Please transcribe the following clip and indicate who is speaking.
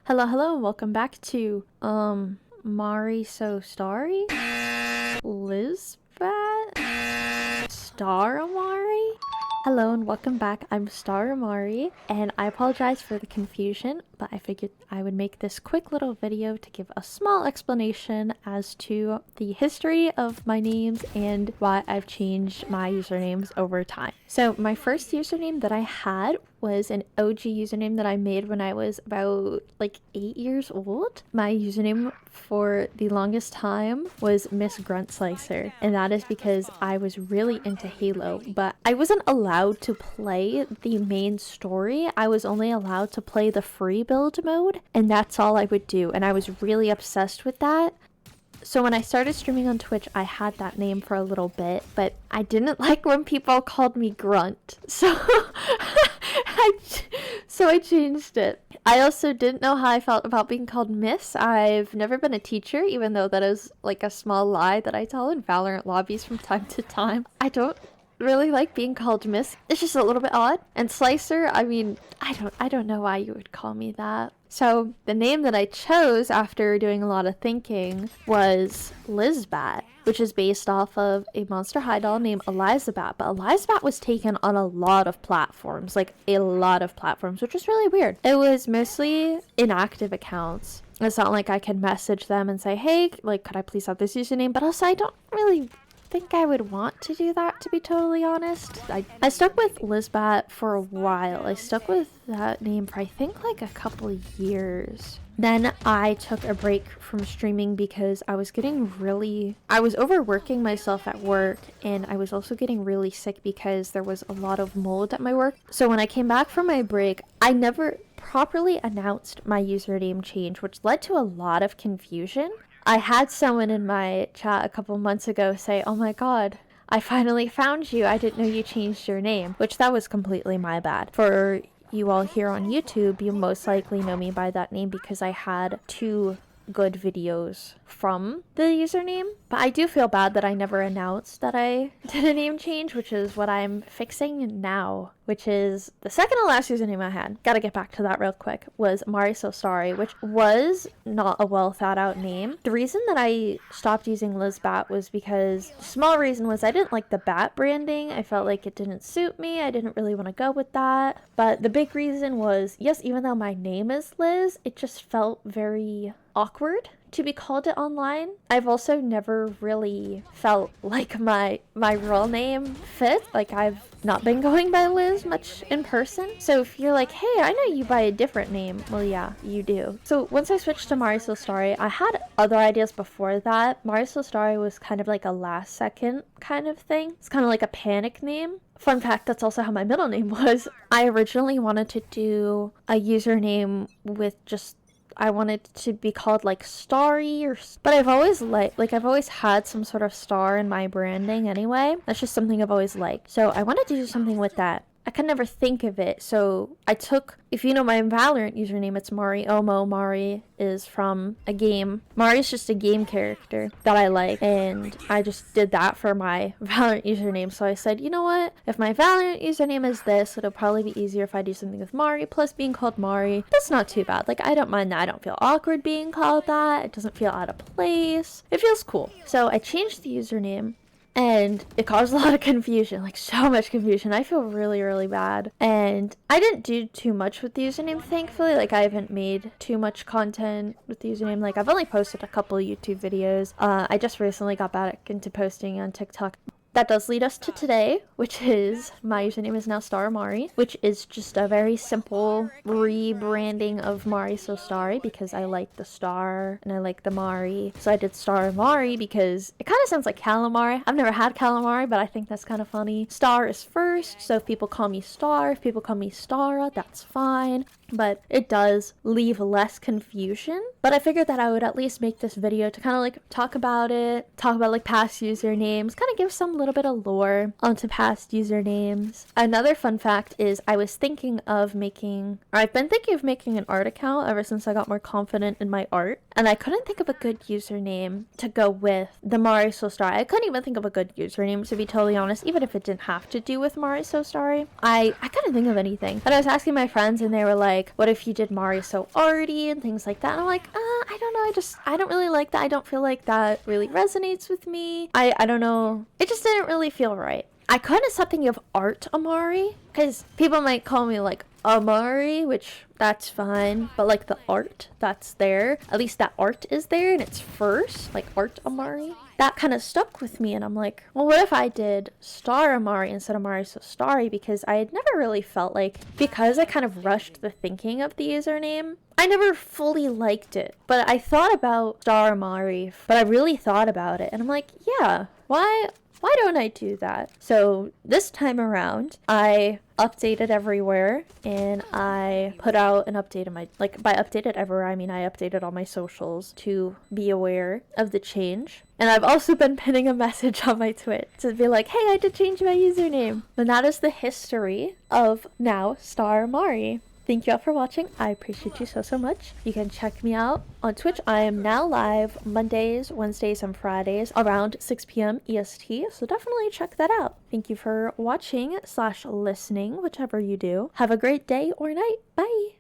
Speaker 1: Hello, and welcome back to, Mari So Starry? Lizbeth? Star Amari? Hello and welcome back. I'm Star Amari, and I apologize for the confusion, but I figured I would make this quick little video to give a small explanation as to the history of my names and why I've changed my usernames over time. So my first username that I had was an OG username that I made when I was about like 8 years old. My username for the longest time was Miss Grunt Slicer, and that is because I was really into Halo, but I wasn't allowed to play the main story. I was only allowed to play the free build mode, and that's all I would do, and I was really obsessed with that. So when I started streaming on Twitch, I had that name for a little bit, but I didn't like when people called me Grunt, so I changed it. I also didn't know how I felt about being called Miss. I've never been a teacher, even though that is like a small lie that I tell in Valorant lobbies from time to time. I don't really like being called Miss. It's just a little bit odd. And Slicer, I mean, I don't know why you would call me that. So the name that I chose after doing a lot of thinking was Lizbat, which is based off of a Monster High doll named Elizabeth. But Elizabeth was taken on a lot of platforms, like a lot of platforms, which is really weird. It was mostly inactive accounts. It's not like I can message them and say, hey, like, could I please have this username? But also I don't really think I would want to do that, to be totally honest. I stuck with Lizbat for a while. I stuck with that name for I think like a couple of years. Then I took a break from streaming because I was overworking myself at work, and I was also getting really sick because there was a lot of mold at my work. So when I came back from my break, I never properly announced my username change, which led to a lot of confusion. I had someone in my chat a couple months ago say, oh my god, I finally found you. I didn't know you changed your name, which that was completely my bad. For you all here on YouTube, you most likely know me by that name because I had 2 good videos from the username. But I do feel bad that I never announced that I did a name change, which is what I'm fixing now, which is the second to last username I had. Gotta get back to that real quick. Was Mari So Sorry, which was not a well thought out name. The reason that I stopped using Lizbat was because the small reason was I didn't like the bat branding. I felt like it didn't suit me. I didn't really want to go with that. But the big reason was, yes, even though my name is Liz, it just felt very awkward to be called it online. I've also never really felt like my real name fit. Like, I've not been going by Liz much in person. So if you're like, hey, I know you by a different name, well, yeah, you do. So once I switched to Mari So Starry, I had other ideas before that. Mari So Starry was kind of like a last second kind of thing. It's kind of like a panic name. Fun fact, that's also how my middle name was. I originally wanted to do a username with just, I wanted to be called like Starry, but I've always I've always had some sort of star in my branding anyway. That's just something I've always liked. So I wanted to do something with that. I could never think of it, so I took, if you know my Valorant username, it's Mari Omo. Mari is from a game. Mari is just a game character that I like, and I just did that for my Valorant username. So I said, you know what? If my Valorant username is this, it'll probably be easier if I do something with Mari, plus being called Mari. That's not too bad. Like, I don't mind that. I don't feel awkward being called that. It doesn't feel out of place. It feels cool. So I changed the username, and it caused a lot of confusion, like so much confusion. I feel really, really bad. And I didn't do too much with the username, thankfully. Like, I haven't made too much content with the username. Like, I've only posted a couple YouTube videos. I just recently got back into posting on TikTok. That does lead us to today, which is my username is now Star Mari, which is just a very simple rebranding of Mari So Starry because I like the star and I like the Mari. So I did Star Mari because it kind of sounds like calamari. I've never had calamari, but I think that's kind of funny. Star is first, so if people call me Star, if people call me Stara, that's fine. But it does leave less confusion. But I figured that I would at least make this video to kind of like talk about like past usernames, kind of give some little bit of lore onto past past usernames. Another fun fact is I've been thinking of making an art account ever since I got more confident in my art. And I couldn't think of a good username to go with the Mari So Starry. I couldn't even think of a good username, to be totally honest, even if it didn't have to do with Mari So Starry. I couldn't think of anything. And I was asking my friends and they were like, what if you did Mari So Arty and things like that? And I'm like, I don't know. I don't really like that. I don't feel like that really resonates with me. I don't know. It just didn't really feel right. I couldn't stop thinking of Art Amari, because people might call me like Amari, which that's fine, but like the art that's there, at least that art is there and it's first, like Art Amari. That kind of stuck with me, and I'm like, well, what if I did Star Amari instead of Mari So Starry? Because I had never really felt like, because I kind of rushed the thinking of the username, I never fully liked it. But I thought about Star Amari, but I really thought about it, and I'm like, yeah, why don't I do that? So this time around, I updated everywhere and I put out an update on my, like by updated everywhere, I mean I updated all my socials to be aware of the change. And I've also been pinning a message on my Twitch to be like, hey, I did change my username. And that is the history of now Star Mari. Thank you all for watching. I appreciate you so much. You can check me out on Twitch. I am now live Mondays, Wednesdays, and Fridays around 6 p.m. EST, so definitely check that out. Thank you for watching / listening, whichever you do. Have a great day or night. Bye!